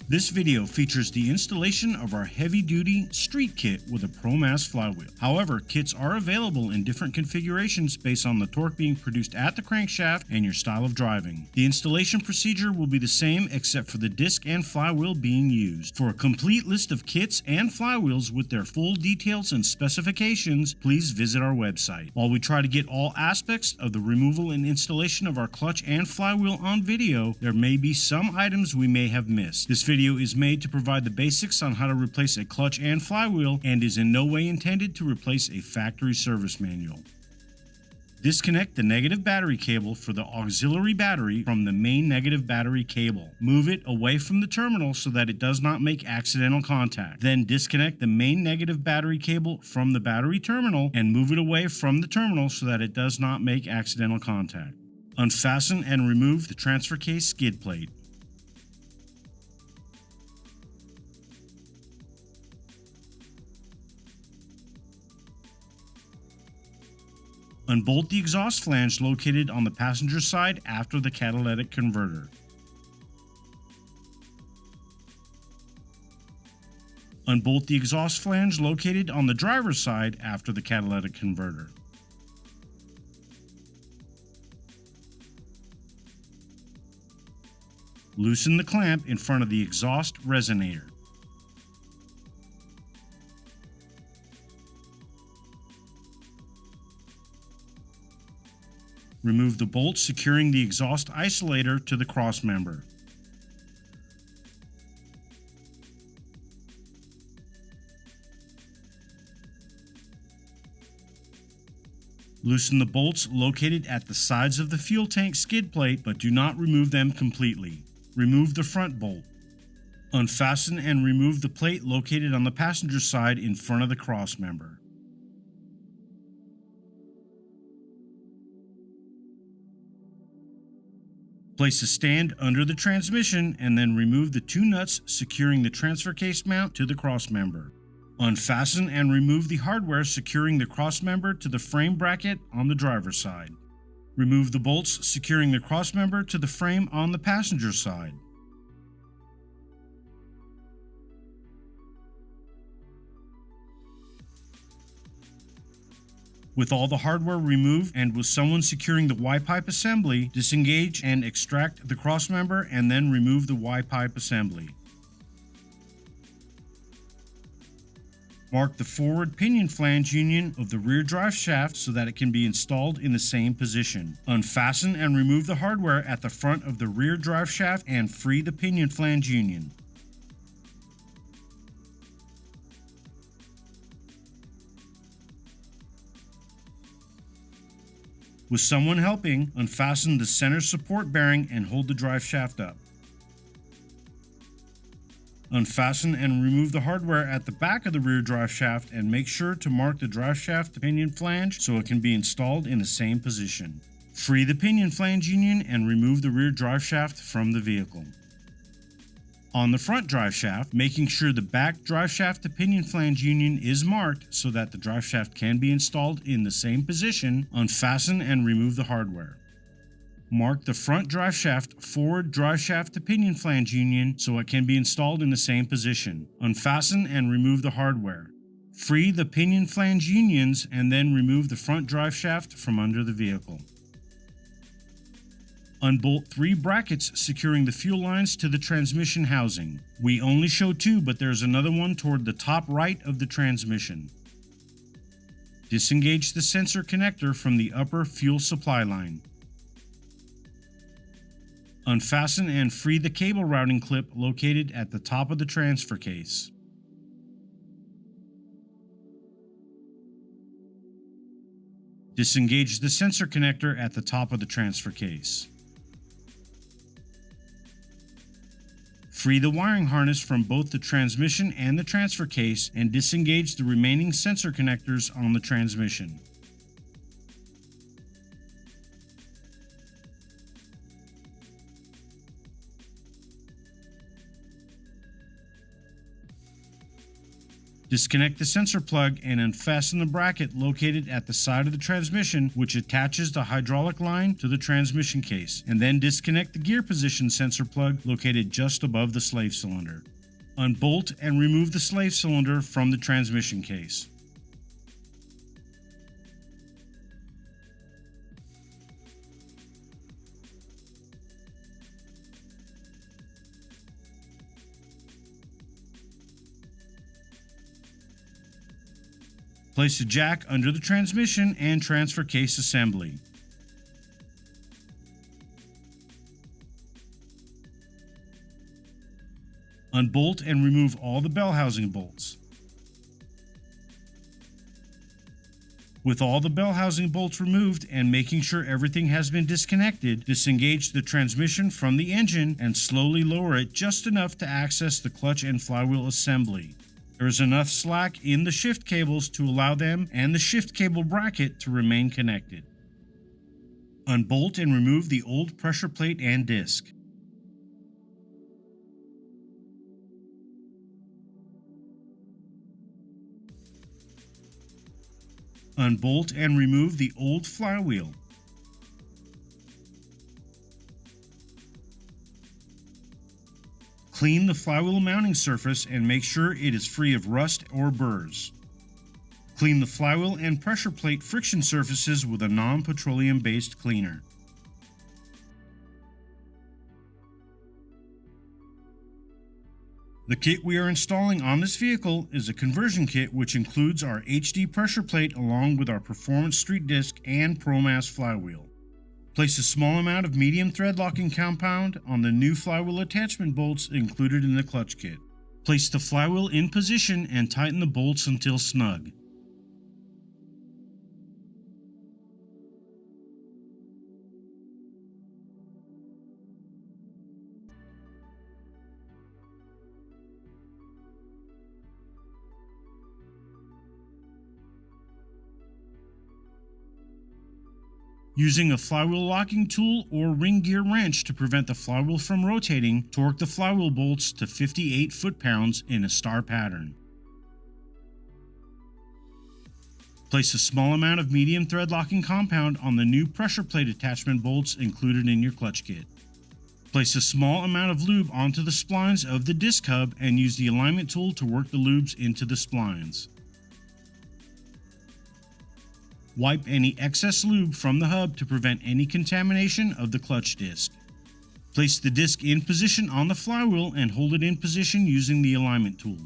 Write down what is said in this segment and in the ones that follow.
This video features the installation of our heavy-duty street kit with a ProMass flywheel. However, kits are available in different configurations based on the torque being produced at the crankshaft and your style of driving. The installation procedure will be the same except for the disc and flywheel being used. For a complete list of kits and flywheels with their full details and specifications, please visit our website. While we try to get all aspects of the removal and installation of our clutch and flywheel on video, there may be some items we may have missed. This video is made to provide the basics on how to replace a clutch and flywheel and is in no way intended to replace a factory service manual. Disconnect the negative battery cable for the auxiliary battery from the main negative battery cable. Move it away from the terminal so that it does not make accidental contact. Then disconnect the main negative battery cable from the battery terminal and move it away from the terminal so that it does not make accidental contact. Unfasten and remove the transfer case skid plate. Unbolt the exhaust flange located on the passenger side after the catalytic converter. Unbolt the exhaust flange located on the driver's side after the catalytic converter. Loosen the clamp in front of the exhaust resonator. Remove the bolt securing the exhaust isolator to the crossmember. Loosen the bolts located at the sides of the fuel tank skid plate, but do not remove them completely. Remove the front bolt. Unfasten and remove the plate located on the passenger side in front of the crossmember. Place a stand under the transmission and then remove the two nuts securing the transfer case mount to the crossmember. Unfasten and remove the hardware securing the crossmember to the frame bracket on the driver's side. Remove the bolts securing the crossmember to the frame on the passenger side. With all the hardware removed and with someone securing the Y-pipe assembly, disengage and extract the crossmember and then remove the Y-pipe assembly. Mark the forward pinion flange union of the rear drive shaft so that it can be installed in the same position. Unfasten and remove the hardware at the front of the rear drive shaft and free the pinion flange union. With someone helping, unfasten the center support bearing and hold the drive shaft up. Unfasten and remove the hardware at the back of the rear drive shaft and make sure to mark the drive shaft pinion flange so it can be installed in the same position. Free the pinion flange union and remove the rear drive shaft from the vehicle. On the front drive shaft, making sure the back drive shaft to pinion flange union is marked so that the drive shaft can be installed in the same position, unfasten and remove the hardware. Mark the front drive shaft forward drive shaft to pinion flange union so it can be installed in the same position. Unfasten and remove the hardware. Free the pinion flange unions and then remove the front drive shaft from under the vehicle. Unbolt 3 brackets securing the fuel lines to the transmission housing. We only show 2, but there's another one toward the top right of the transmission. Disengage the sensor connector from the upper fuel supply line. Unfasten and free the cable routing clip located at the top of the transfer case. Disengage the sensor connector at the top of the transfer case. Free the wiring harness from both the transmission and the transfer case and disengage the remaining sensor connectors on the transmission. Disconnect the sensor plug and unfasten the bracket located at the side of the transmission, which attaches the hydraulic line to the transmission case, and then disconnect the gear position sensor plug located just above the slave cylinder. Unbolt and remove the slave cylinder from the transmission case. Place the jack under the transmission and transfer case assembly. Unbolt and remove all the bell housing bolts. With all the bell housing bolts removed and making sure everything has been disconnected, disengage the transmission from the engine and slowly lower it just enough to access the clutch and flywheel assembly. There is enough slack in the shift cables to allow them and the shift cable bracket to remain connected. Unbolt and remove the old pressure plate and disc. Unbolt and remove the old flywheel. Clean the flywheel mounting surface and make sure it is free of rust or burrs. Clean the flywheel and pressure plate friction surfaces with a non-petroleum based cleaner. The kit we are installing on this vehicle is a conversion kit which includes our HD pressure plate along with our performance street disc and ProMass flywheel. Place a small amount of medium thread locking compound on the new flywheel attachment bolts included in the clutch kit. Place the flywheel in position and tighten the bolts until snug. Using a flywheel locking tool or ring gear wrench to prevent the flywheel from rotating, torque the flywheel bolts to 58 foot-pounds in a star pattern. Place a small amount of medium thread locking compound on the new pressure plate attachment bolts included in your clutch kit. Place a small amount of lube onto the splines of the disc hub and use the alignment tool to work the lubes into the splines. Wipe any excess lube from the hub to prevent any contamination of the clutch disc. Place the disc in position on the flywheel and hold it in position using the alignment tool.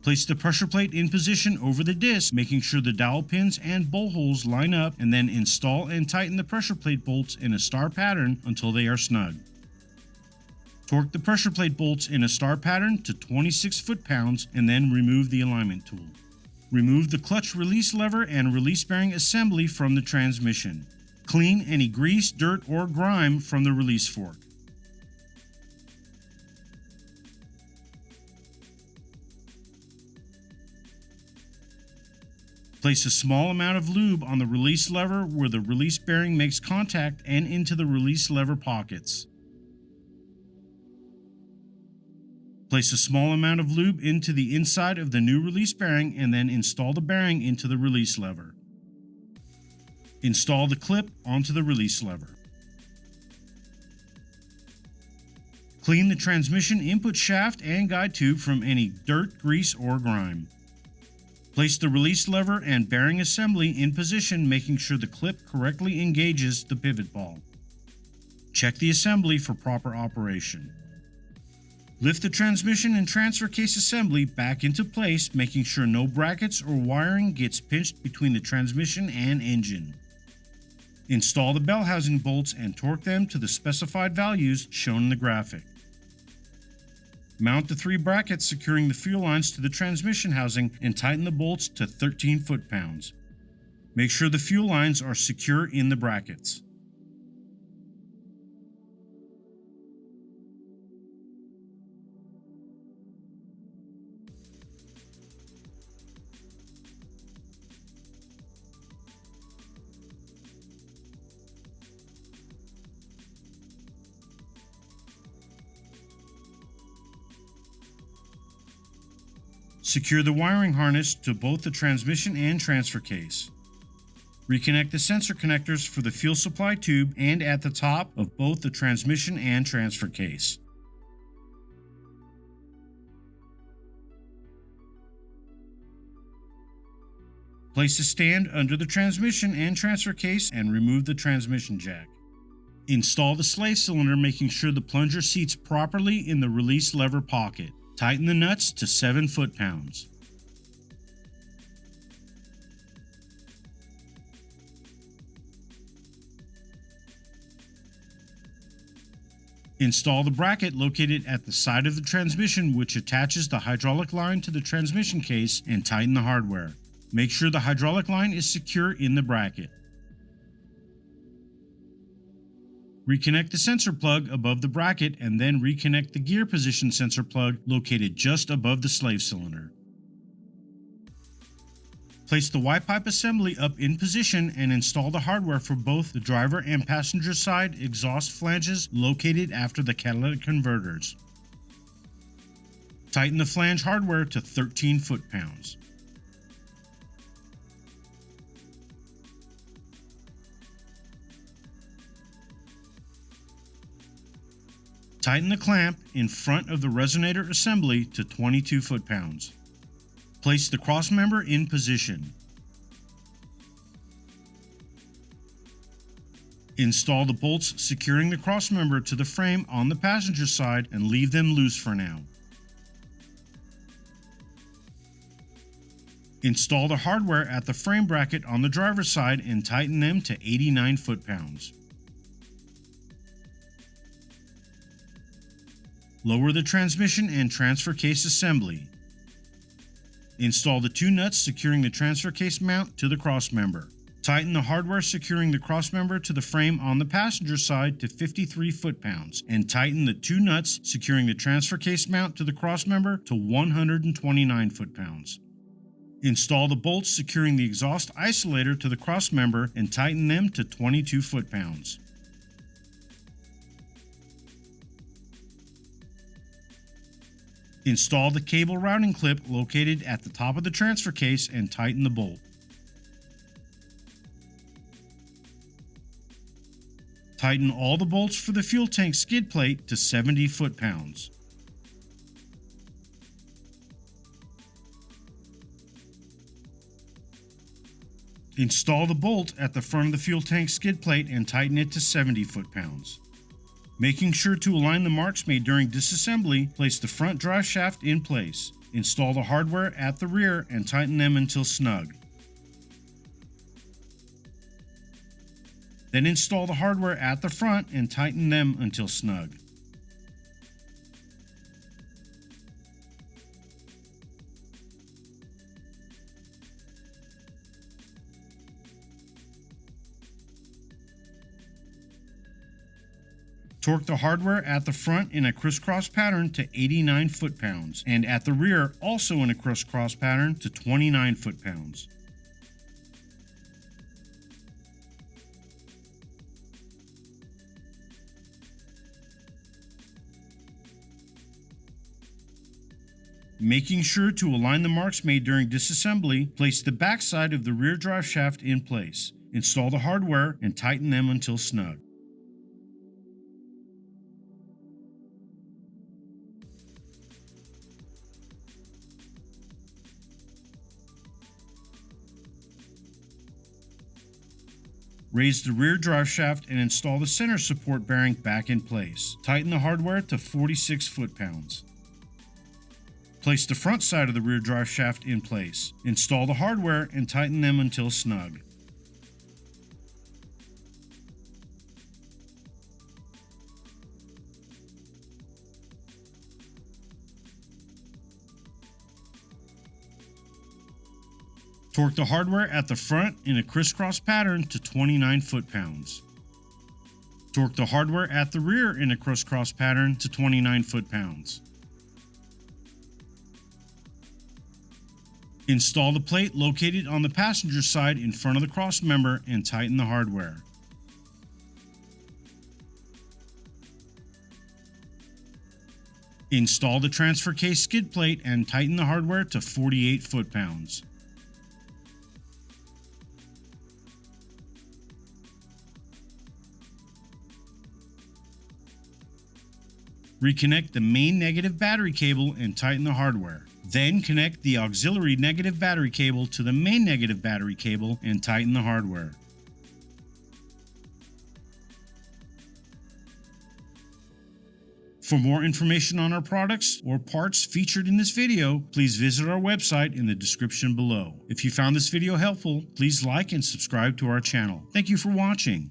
Place the pressure plate in position over the disc, making sure the dowel pins and bowl holes line up, and then install and tighten the pressure plate bolts in a star pattern until they are snug. Torque the pressure plate bolts in a star pattern to 26 foot-pounds and then remove the alignment tool. Remove the clutch release lever and release bearing assembly from the transmission. Clean any grease, dirt, or grime from the release fork. Place a small amount of lube on the release lever where the release bearing makes contact and into the release lever pockets. Place a small amount of lube into the inside of the new release bearing and then install the bearing into the release lever. Install the clip onto the release lever. Clean the transmission input shaft and guide tube from any dirt, grease, or grime. Place the release lever and bearing assembly in position, making sure the clip correctly engages the pivot ball. Check the assembly for proper operation. Lift the transmission and transfer case assembly back into place, making sure no brackets or wiring gets pinched between the transmission and engine. Install the bell housing bolts and torque them to the specified values shown in the graphic. Mount the 3 brackets securing the fuel lines to the transmission housing and tighten the bolts to 13 foot-pounds. Make sure the fuel lines are secure in the brackets. Secure the wiring harness to both the transmission and transfer case. Reconnect the sensor connectors for the fuel supply tube and at the top of both the transmission and transfer case. Place a stand under the transmission and transfer case and remove the transmission jack. Install the slave cylinder, making sure the plunger seats properly in the release lever pocket. Tighten the nuts to 7 foot-pounds. Install the bracket located at the side of the transmission, which attaches the hydraulic line to the transmission case, and tighten the hardware. Make sure the hydraulic line is secure in the bracket. Reconnect the sensor plug above the bracket and then reconnect the gear position sensor plug located just above the slave cylinder. Place the Y-pipe assembly up in position and install the hardware for both the driver and passenger side exhaust flanges located after the catalytic converters. Tighten the flange hardware to 13 foot-pounds. Tighten the clamp in front of the resonator assembly to 22 foot-pounds. Place the crossmember in position. Install the bolts securing the crossmember to the frame on the passenger side and leave them loose for now. Install the hardware at the frame bracket on the driver's side and tighten them to 89 foot-pounds. Lower the transmission and transfer case assembly. Install the 2 nuts securing the transfer case mount to the crossmember. Tighten the hardware securing the crossmember to the frame on the passenger side to 53 foot-pounds and tighten the 2 nuts securing the transfer case mount to the crossmember to 129 foot-pounds. Install the bolts securing the exhaust isolator to the crossmember and tighten them to 22 foot-pounds. Install the cable routing clip located at the top of the transfer case and tighten the bolt. Tighten all the bolts for the fuel tank skid plate to 70 foot-pounds. Install the bolt at the front of the fuel tank skid plate and tighten it to 70 foot-pounds. Making sure to align the marks made during disassembly, place the front drive shaft in place. Install the hardware at the rear and tighten them until snug. Then install the hardware at the front and tighten them until snug. Torque the hardware at the front in a crisscross pattern to 89 foot-pounds and at the rear also in a crisscross pattern to 29 foot-pounds. Making sure to align the marks made during disassembly, place the backside of the rear drive shaft in place. Install the hardware and tighten them until snug. Raise the rear drive shaft and install the center support bearing back in place. Tighten the hardware to 46 foot-pounds. Place the front side of the rear drive shaft in place. Install the hardware and tighten them until snug. Torque the hardware at the front in a crisscross pattern to 29 foot-pounds. Torque the hardware at the rear in a crisscross pattern to 29 foot-pounds. Install the plate located on the passenger side in front of the crossmember and tighten the hardware. Install the transfer case skid plate and tighten the hardware to 48 foot-pounds. Reconnect the main negative battery cable and tighten the hardware. Then connect the auxiliary negative battery cable to the main negative battery cable and tighten the hardware. For more information on our products or parts featured in this video, please visit our website in the description below. If you found this video helpful, please like and subscribe to our channel. Thank you for watching.